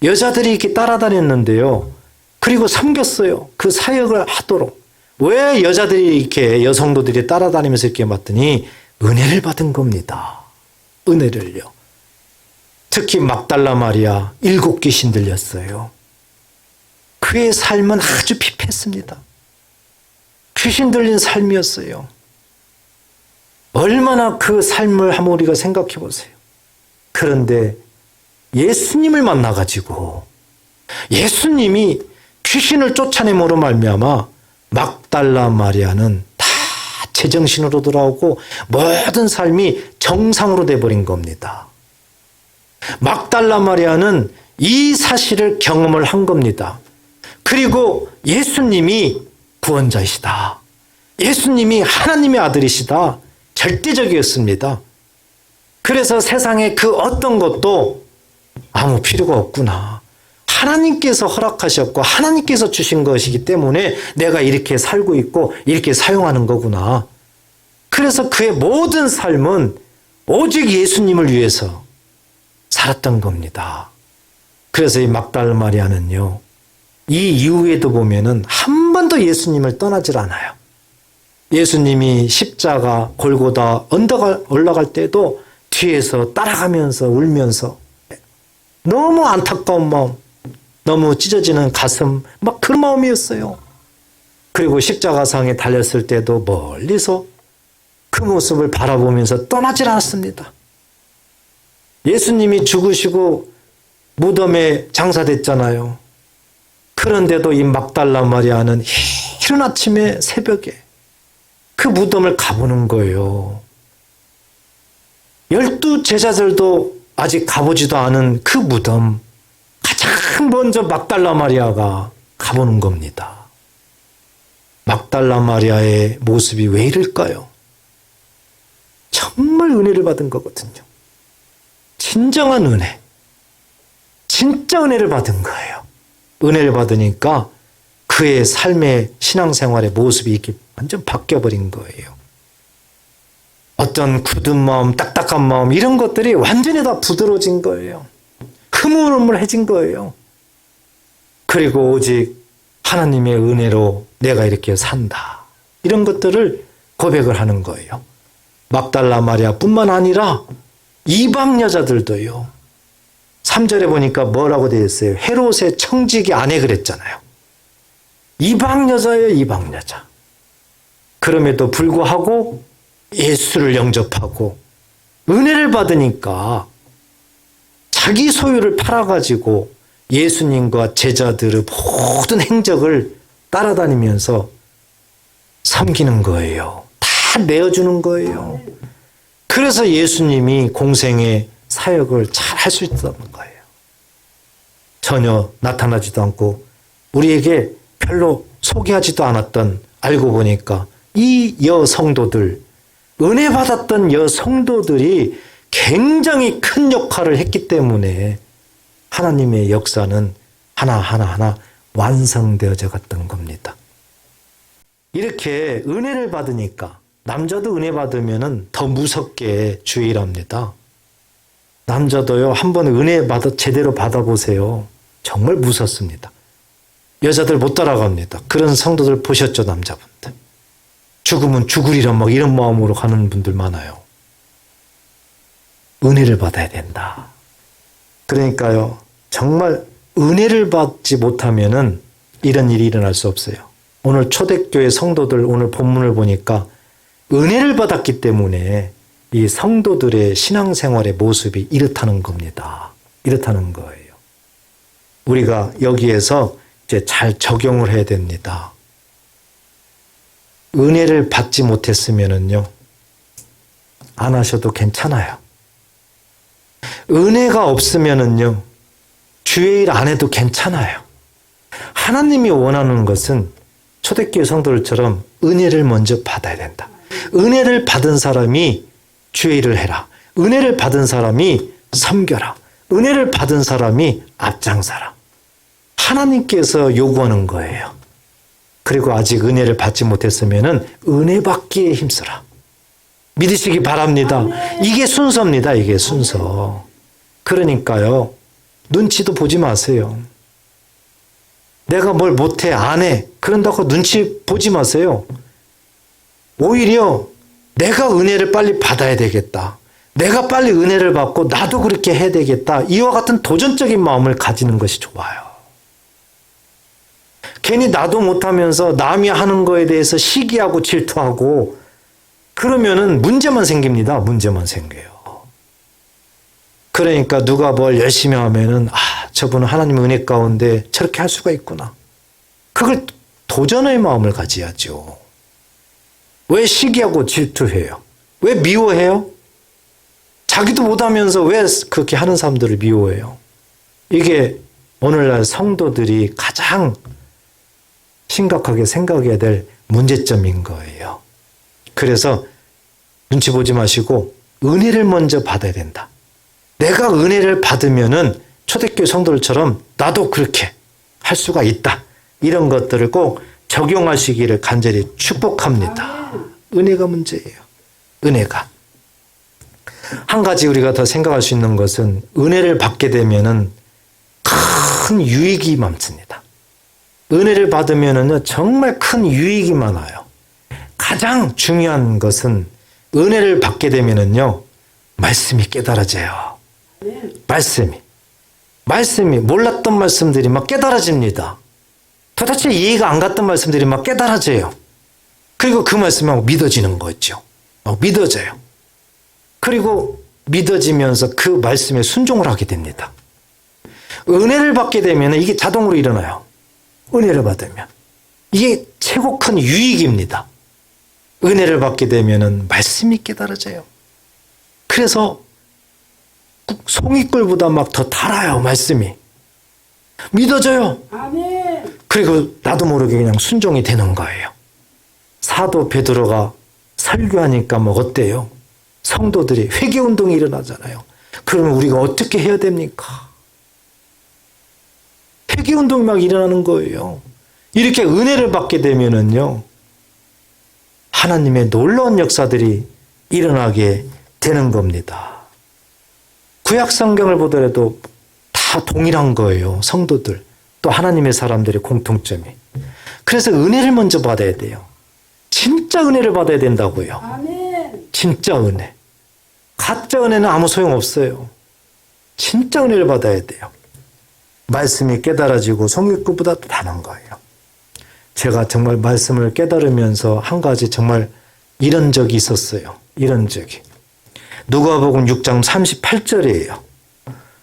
여자들이 이렇게 따라다녔는데요. 그리고 섬겼어요. 그 사역을 하도록. 왜 여자들이 이렇게 여성도들이 따라다니면서 이렇게 봤더니 은혜를 받은 겁니다. 은혜를요. 특히 막달라 마리아 7귀신 들렸어요. 그의 삶은 아주 피폐했습니다. 귀신 들린 삶이었어요. 얼마나 그 삶을 한번 우리가 생각해 보세요. 그런데 예수님을 만나가지고 예수님이 귀신을 쫓아내므로 말미암아 막달라 마리아는 다 제정신으로 돌아오고 모든 삶이 정상으로 돼버린 겁니다. 막달라 마리아는 이 사실을 경험을 한 겁니다. 그리고 예수님이 구원자이시다. 예수님이 하나님의 아들이시다. 절대적이었습니다. 그래서 세상에 그 어떤 것도 아무 필요가 없구나. 하나님께서 허락하셨고 하나님께서 주신 것이기 때문에 내가 이렇게 살고 있고 이렇게 사용하는 거구나. 그래서 그의 모든 삶은 오직 예수님을 위해서 살았던 겁니다. 그래서 이 막달라 마리아는요. 이 이후에도 보면은 한 번도 예수님을 떠나질 않아요. 예수님이 십자가 골고다 언덕을 올라갈 때도 뒤에서 따라가면서 울면서 너무 안타까운 마음, 너무 찢어지는 가슴, 막 그런 마음이었어요. 그리고 십자가상에 달렸을 때도 멀리서 그 모습을 바라보면서 떠나질 않았습니다. 예수님이 죽으시고 무덤에 장사됐잖아요. 그런데도 이 막달라 마리아는 이른 아침에 새벽에 그 무덤을 가보는 거예요. 12제자들도 아직 가보지도 않은 그 무덤 가장 먼저 막달라 마리아가 가보는 겁니다. 막달라 마리아의 모습이 왜 이럴까요? 정말 은혜를 받은 거거든요. 진정한 은혜. 진짜 은혜를 받은 거예요. 은혜를 받으니까 그의 삶의 신앙생활의 모습이 이렇게 완전 바뀌어버린 거예요. 어떤 굳은 마음, 딱딱한 마음 이런 것들이 완전히 다 부드러워진 거예요. 흐물흐물해진 거예요. 그리고 오직 하나님의 은혜로 내가 이렇게 산다. 이런 것들을 고백을 하는 거예요. 막달라 마리아뿐만 아니라 이방 여자들도요. 3절에 보니까 뭐라고 되어 있어요? 헤롯의 청지기 아내 그랬잖아요. 이방 여자예요, 이방 여자. 그럼에도 불구하고 예수를 영접하고 은혜를 받으니까 자기 소유를 팔아가지고 예수님과 제자들의 모든 행적을 따라다니면서 섬기는 거예요. 다 내어주는 거예요. 그래서 예수님이 공생의 사역을 잘 할 수 있었던 거예요. 전혀 나타나지도 않고 우리에게 별로 소개하지도 않았던 알고 보니까 이 여성도들, 은혜 받았던 여성도들이 굉장히 큰 역할을 했기 때문에 하나님의 역사는 하나하나 완성되어져 갔던 겁니다. 이렇게 은혜를 받으니까 남자도 은혜 받으면 더 무섭게 주의랍니다. 남자도요, 한번 은혜 제대로 받아보세요. 정말 무섭습니다. 여자들 못 따라갑니다. 그런 성도들 보셨죠, 남자분들. 죽으면 죽으리라 막 이런 마음으로 가는 분들 많아요. 은혜를 받아야 된다. 그러니까요, 정말 은혜를 받지 못하면은 이런 일이 일어날 수 없어요. 오늘 초대교회 성도들 오늘 본문을 보니까 은혜를 받았기 때문에 이 성도들의 신앙생활의 모습이 이렇다는 겁니다. 이렇다는 거예요. 우리가 여기에서 이제 잘 적용을 해야 됩니다. 은혜를 받지 못했으면은요, 안 하셔도 괜찮아요. 은혜가 없으면은요, 주의 일 안 해도 괜찮아요. 하나님이 원하는 것은 초대교회 성도들처럼 은혜를 먼저 받아야 된다. 은혜를 받은 사람이 주의 일을 해라. 은혜를 받은 사람이 섬겨라. 은혜를 받은 사람이 앞장서라. 하나님께서 요구하는 거예요. 그리고 아직 은혜를 받지 못했으면 은혜 받기에 힘쓰라. 믿으시기 바랍니다. 이게 순서입니다. 이게 순서. 그러니까요. 눈치도 보지 마세요. 내가 뭘 못해, 안 해. 그런다고 눈치 보지 마세요. 오히려 내가 은혜를 빨리 받아야 되겠다. 내가 빨리 은혜를 받고 나도 그렇게 해야 되겠다. 이와 같은 도전적인 마음을 가지는 것이 좋아요. 괜히 나도 못하면서 남이 하는 거에 대해서 시기하고 질투하고 그러면은 문제만 생깁니다. 문제만 생겨요. 그러니까 누가 뭘 열심히 하면은 저분은 하나님의 은혜 가운데 저렇게 할 수가 있구나. 그걸 도전의 마음을 가져야죠. 왜 시기하고 질투해요? 왜 미워해요? 자기도 못하면서 왜 그렇게 하는 사람들을 미워해요? 이게 오늘날 성도들이 가장 심각하게 생각해야 될 문제점인 거예요. 그래서 눈치 보지 마시고 은혜를 먼저 받아야 된다. 내가 은혜를 받으면은 초대교회 성도들처럼 나도 그렇게 할 수가 있다. 이런 것들을 꼭 적용하시기를 간절히 축복합니다. 은혜가 문제예요. 은혜가. 한 가지 우리가 더 생각할 수 있는 것은 은혜를 받게 되면은 큰 유익이 많습니다. 은혜를 받으면은요, 정말 큰 유익이 많아요. 가장 중요한 것은 은혜를 받게 되면은요, 말씀이 깨달아져요. 말씀이 몰랐던 말씀들이 막 깨달아집니다. 도대체 이해가 안 갔던 말씀들이 막 깨달아져요. 그리고 그 말씀이 막 믿어지는 거죠. 막 믿어져요. 그리고 믿어지면서 그 말씀에 순종을 하게 됩니다. 은혜를 받게 되면 이게 자동으로 일어나요. 은혜를 받으면. 이게 최고 큰 유익입니다. 은혜를 받게 되면 말씀이 깨달아져요. 그래서 송이꿀보다 막 더 달아요, 말씀이. 믿어져요. 아멘. 그리고 나도 모르게 그냥 순종이 되는 거예요. 사도 베드로가 설교하니까 뭐 어때요? 성도들이 회개운동이 일어나잖아요. 그러면 우리가 어떻게 해야 됩니까? 회개운동이 막 일어나는 거예요. 이렇게 은혜를 받게 되면은요, 하나님의 놀라운 역사들이 일어나게 되는 겁니다. 구약 성경을 보더라도 다 동일한 거예요. 성도들, 또 하나님의 사람들의 공통점이. 그래서 은혜를 먼저 받아야 돼요. 진짜 은혜를 받아야 된다고요. 아멘. 진짜 은혜. 가짜 은혜는 아무 소용없어요. 진짜 은혜를 받아야 돼요. 말씀이 깨달아지고 성육구보다 더 다른 거예요. 제가 정말 말씀을 깨달으면서 한 가지 정말 이런 적이 있었어요. 이런 적이. 누가복음 6장 38절이에요.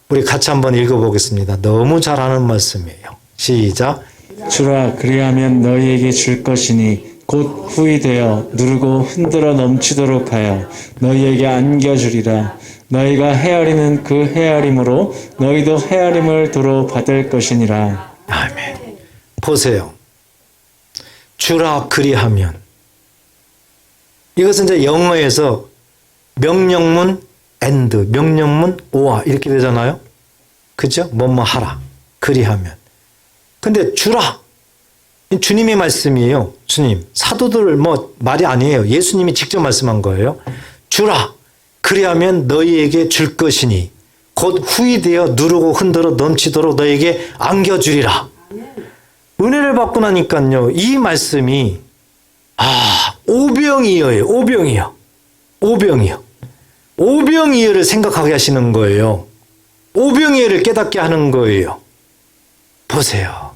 우리 같이 한번 읽어보겠습니다. 너무 잘 아는 말씀이에요. 시작. 주라 그리하면 너희에게 줄 것이니 곧 후이되어 누르고 흔들어 넘치도록 하여 너희에게 안겨주리라. 너희가 헤아리는 그 헤아림으로 너희도 헤아림을 도로 받을 것이니라. 아멘. 보세요. 주라 그리하면. 이것은 이제 영어에서 명령문 and, 명령문 or 이렇게 되잖아요. 그죠? 뭐뭐 하라. 그리하면. 근데 주라. 주님의 말씀이에요. 주님. 사도들 뭐 말이 아니에요. 예수님이 직접 말씀한 거예요. 주라. 그리하면 너희에게 줄 것이니 곧 후이되어 누르고 흔들어 넘치도록 너희에게 안겨주리라. 은혜를 받고 나니까요. 이 말씀이 오병이어예요. 오병이어. 오병이어. 오병이어를 생각하게 하시는 거예요. 오병이어를 깨닫게 하는 거예요. 보세요.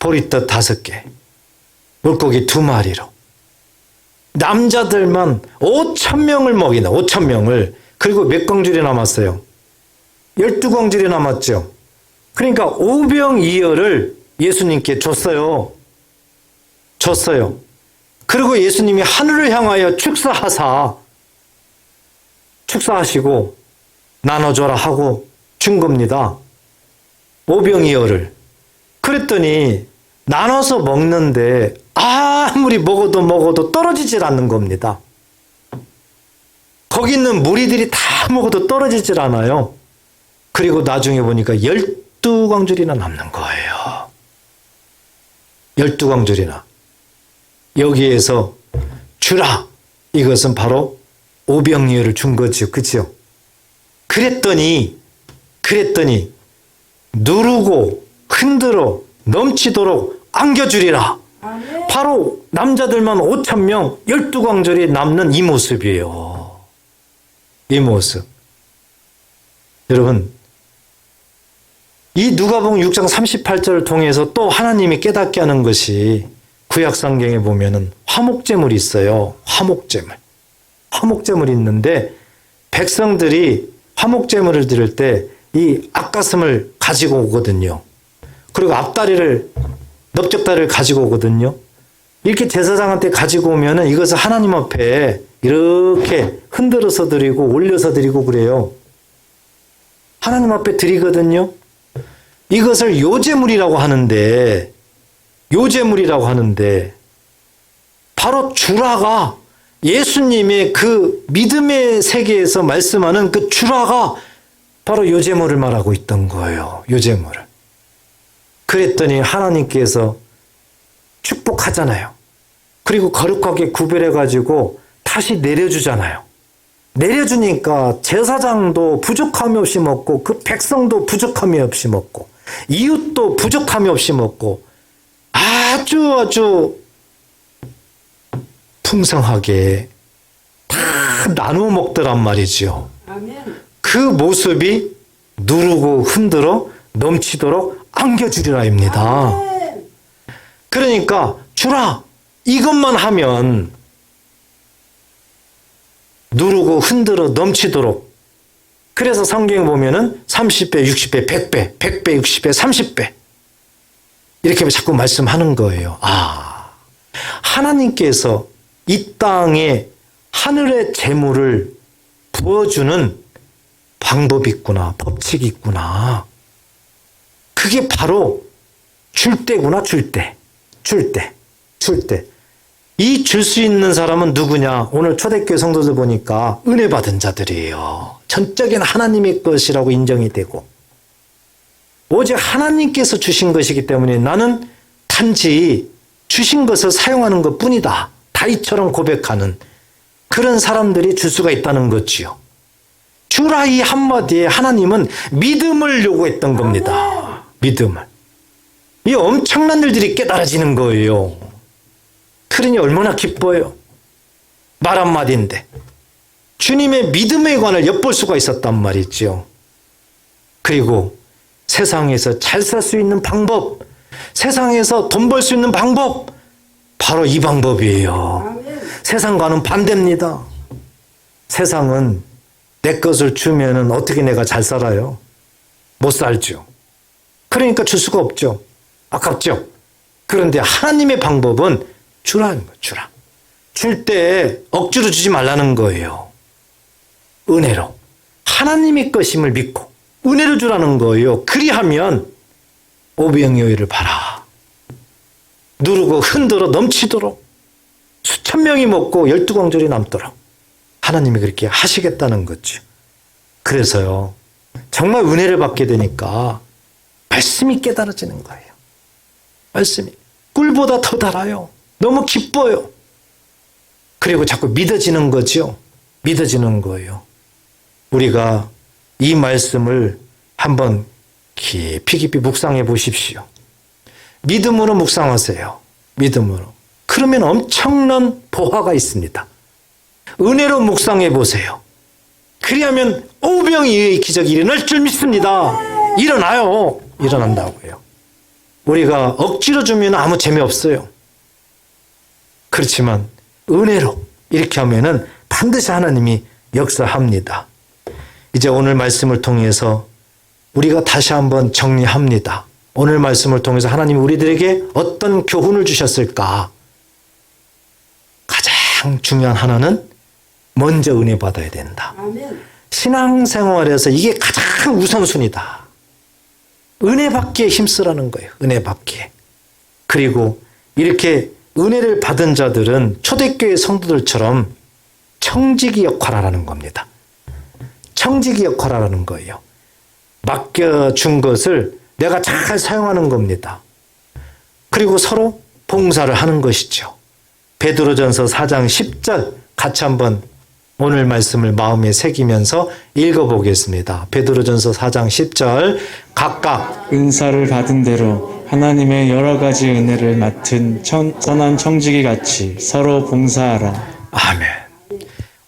보리떡 5개, 물고기 2마리로 남자들만 5,000명을 먹이나 5,000명을. 그리고 몇 광줄이 남았어요? 12광줄이 남았죠. 그러니까 오병이어를 예수님께 줬어요. 그리고 예수님이 하늘을 향하여 축사하시고 나눠줘라 하고 준 겁니다. 오병이어를. 그랬더니 나눠서 먹는데 아무리 먹어도 떨어지질 않는 겁니다. 거기 있는 무리들이 다 먹어도 떨어지질 않아요. 그리고 나중에 보니까 12광줄이나 남는 거예요. 12광줄이나. 여기에서 주라. 이것은 바로 오병이어를 준 거죠. 그죠? 그랬더니 누르고 흔들어 넘치도록 안겨주리라. 바로 남자들만 5,000명 12광절이 남는 이 모습이에요. 이 모습. 여러분, 이 누가복음 6장 38절을 통해서 또 하나님이 깨닫게 하는 것이 구약성경에 보면은 화목제물이 있어요. 화목제물이 있는데 백성들이 화목제물을 드릴 때 이 앞가슴을 가지고 오거든요. 그리고 앞다리를, 넓적다리를 가지고 오거든요. 이렇게 제사장한테 가지고 오면은 이것을 하나님 앞에 이렇게 흔들어서 드리고 올려서 드리고 그래요. 하나님 앞에 드리거든요. 이것을 요제물이라고 하는데 바로 주라가 예수님의 그 믿음의 세계에서 말씀하는 그 주라가 바로 요제물을 말하고 있던 거예요. 요제물을. 그랬더니 하나님께서 축복하잖아요. 그리고 거룩하게 구별해가지고 다시 내려주잖아요. 내려주니까 제사장도 부족함이 없이 먹고 그 백성도 부족함이 없이 먹고 이웃도 부족함이 없이 먹고 아주 풍성하게 다 나누어 먹더란 말이죠. 그 모습이 누르고 흔들어 넘치도록 안겨주리라입니다. 그러니까 주라 이것만 하면 누르고 흔들어 넘치도록. 그래서 성경에 보면은 30배, 60배, 100배, 100배, 60배, 30배 이렇게 자꾸 말씀하는 거예요. 하나님께서 이 땅에 하늘의 재물을 부어주는 방법이 있구나, 법칙이 있구나. 그게 바로 줄 때구나, 줄 때. 이 줄 수 있는 사람은 누구냐? 오늘 초대교회 성도들 보니까 은혜 받은 자들이에요. 전적인 하나님의 것이라고 인정이 되고 오직 하나님께서 주신 것이기 때문에 나는 단지 주신 것을 사용하는 것뿐이다. 다윗처럼 고백하는 그런 사람들이 줄 수가 있다는 거지요. 주라 이 한마디에 하나님은 믿음을 요구했던 겁니다. 믿음을. 이 엄청난 일들이 깨달아지는 거예요. 그러니 얼마나 기뻐요. 말 한마디인데 주님의 믿음에 관을 엿볼 수가 있었단 말이죠. 그리고 세상에서 잘 살 수 있는 방법, 세상에서 돈 벌 수 있는 방법, 바로 이 방법이에요. 세상과는 반대입니다. 세상은 내 것을 주면은 어떻게 내가 잘 살아요? 못 살죠. 그러니까 줄 수가 없죠. 아깝죠. 그런데 하나님의 방법은 주라는 거예요. 주라. 줄 때 억지로 주지 말라는 거예요. 은혜로. 하나님의 것임을 믿고 은혜로 주라는 거예요. 그리하면 오병이어를 봐라. 누르고 흔들어 넘치도록 수천 명이 먹고 12광절이 남도록 하나님이 그렇게 하시겠다는 거죠. 그래서요. 정말 은혜를 받게 되니까 말씀이 깨달아지는 거예요. 말씀이 꿀보다 더 달아요. 너무 기뻐요. 그리고 자꾸 믿어지는 거죠. 믿어지는 거예요. 우리가 이 말씀을 한번 깊이 묵상해 보십시오. 믿음으로 묵상하세요. 믿음으로. 그러면 엄청난 보화가 있습니다. 은혜로 묵상해 보세요. 그리하면 오병이어의 기적이 일어날 줄 믿습니다. 일어나요. 일어난다고요. 우리가 억지로 주면 아무 재미없어요. 그렇지만 은혜로 이렇게 하면은 반드시 하나님이 역사합니다. 이제 오늘 말씀을 통해서 우리가 다시 한번 정리합니다. 오늘 말씀을 통해서 하나님이 우리들에게 어떤 교훈을 주셨을까? 가장 중요한 하나는 먼저 은혜 받아야 된다. 신앙생활에서 이게 가장 우선순위다. 은혜 받기에 힘쓰라는 거예요. 은혜 받기에. 그리고 이렇게 은혜를 받은 자들은 초대교회 성도들처럼 청지기 역할하라는 겁니다. 청지기 역할하라는 거예요. 맡겨준 것을 내가 잘 사용하는 겁니다. 그리고 서로 봉사를 하는 것이죠. 베드로전서 4장 10절 같이 한번 오늘 말씀을 마음에 새기면서 읽어보겠습니다. 베드로전서 4장 10절 각각 은사를 받은 대로 하나님의 여러 가지 은혜를 맡은 선한 청지기 같이 서로 봉사하라. 아멘.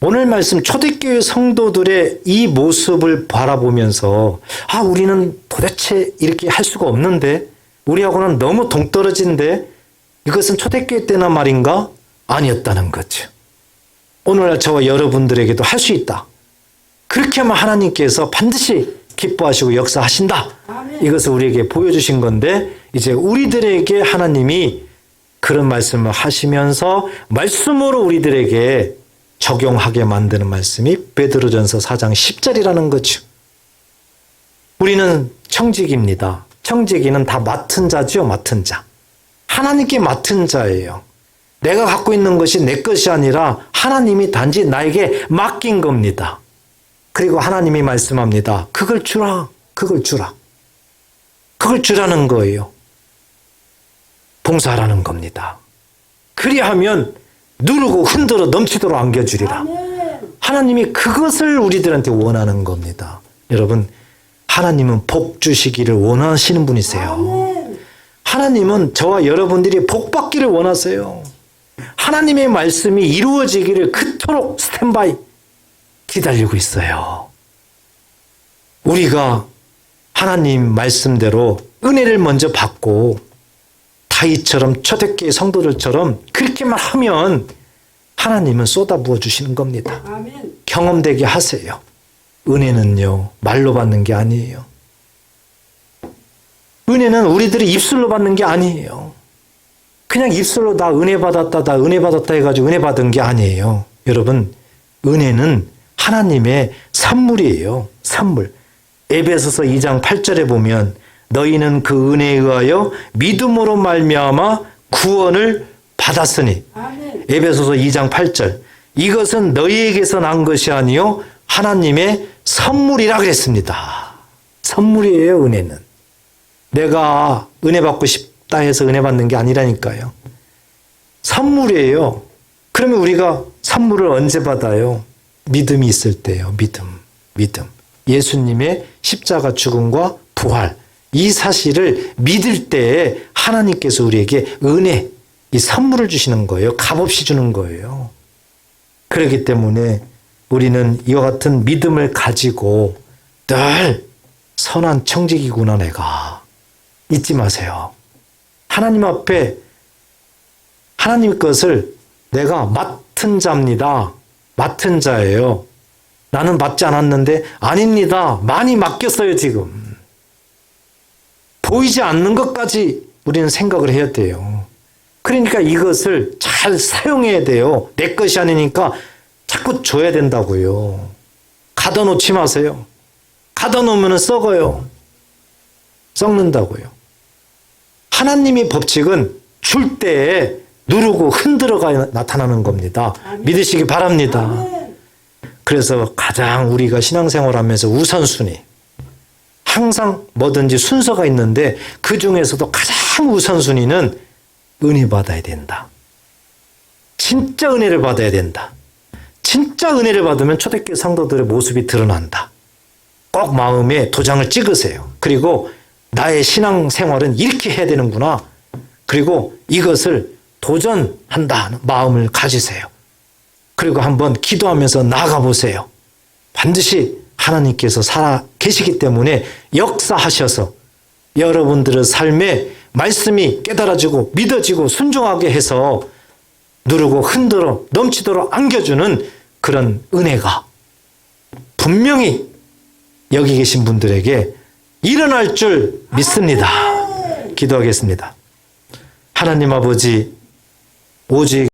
오늘 말씀 초대교회 성도들의 이 모습을 바라보면서 우리는 도대체 이렇게 할 수가 없는데 우리하고는 너무 동떨어진데 이것은 초대교회 때나 말인가? 아니었다는 거죠. 오늘날 저와 여러분들에게도 할 수 있다. 그렇게 하면 하나님께서 반드시 기뻐하시고 역사하신다. 이것을 우리에게 보여주신 건데 이제 우리들에게 하나님이 그런 말씀을 하시면서 말씀으로 우리들에게 적용하게 만드는 말씀이 베드로전서 4장 10절이라는 거죠. 우리는 청지기입니다. 청지기는 다 맡은 자죠. 맡은 자. 하나님께 맡은 자예요. 내가 갖고 있는 것이 내 것이 아니라 하나님이 단지 나에게 맡긴 겁니다. 그리고 하나님이 말씀합니다. 그걸 주라. 그걸 주라. 그걸 주라는 거예요. 봉사하라는 겁니다. 그리하면 누르고 흔들어 넘치도록 안겨주리라. 하나님이 그것을 우리들한테 원하는 겁니다. 여러분, 하나님은 복 주시기를 원하시는 분이세요. 하나님은 저와 여러분들이 복 받기를 원하세요. 하나님의 말씀이 이루어지기를 그토록 스탠바이 기다리고 있어요. 우리가 하나님 말씀대로 은혜를 먼저 받고 다윗처럼 초대교회 성도들처럼 그렇게만 하면 하나님은 쏟아부어 주시는 겁니다. 아멘. 경험되게 하세요. 은혜는요, 말로 받는 게 아니에요. 은혜는 우리들이 입술로 받는 게 아니에요. 그냥 입술로 나 은혜 받았다, 나 은혜 받았다 해가지고 은혜 받은 게 아니에요. 여러분, 은혜는 하나님의 선물이에요. 선물. 에베소서 2장 8절에 보면 너희는 그 은혜에 의하여 믿음으로 말미암아 구원을 받았으니. 아멘. 에베소서 2장 8절. 이것은 너희에게서 난 것이 아니요 하나님의 선물이라 그랬습니다. 선물이에요, 은혜는. 내가 은혜 받고 싶다 해서 은혜 받는 게 아니라니까요. 선물이에요. 그러면 우리가 선물을 언제 받아요? 믿음이 있을 때요. 믿음. 예수님의 십자가 죽음과 부활. 이 사실을 믿을 때에 하나님께서 우리에게 은혜, 이 선물을 주시는 거예요. 값없이 주는 거예요. 그렇기 때문에 우리는 이와 같은 믿음을 가지고 늘 선한 청지기구나 내가. 잊지 마세요. 하나님 앞에 하나님 것을 내가 맡은 자입니다. 맡은 자예요. 나는 맡지 않았는데 아닙니다. 많이 맡겼어요 지금. 보이지 않는 것까지 우리는 생각을 해야 돼요. 그러니까 이것을 잘 사용해야 돼요. 내 것이 아니니까 자꾸 줘야 된다고요. 가둬놓지 마세요. 가둬놓으면 썩어요. 썩는다고요. 하나님의 법칙은 줄 때에 누르고 흔들어가 나타나는 겁니다. 믿으시기 바랍니다. 그래서 가장 우리가 신앙생활하면서 우선순위, 항상 뭐든지 순서가 있는데 그 중에서도 가장 우선순위는 은혜 받아야 된다. 진짜 은혜를 받아야 된다. 진짜 은혜를 받으면 초대교회 성도들의 모습이 드러난다. 꼭 마음에 도장을 찍으세요. 그리고 나의 신앙생활은 이렇게 해야 되는구나. 그리고 이것을 도전한다는 마음을 가지세요. 그리고 한번 기도하면서 나아가 보세요. 반드시 하나님께서 살아 계시기 때문에 역사하셔서 여러분들의 삶에 말씀이 깨달아지고 믿어지고 순종하게 해서 누르고 흔들어 넘치도록 안겨주는 그런 은혜가 분명히 여기 계신 분들에게 일어날 줄 믿습니다. 기도하겠습니다. 하나님 아버지, 오직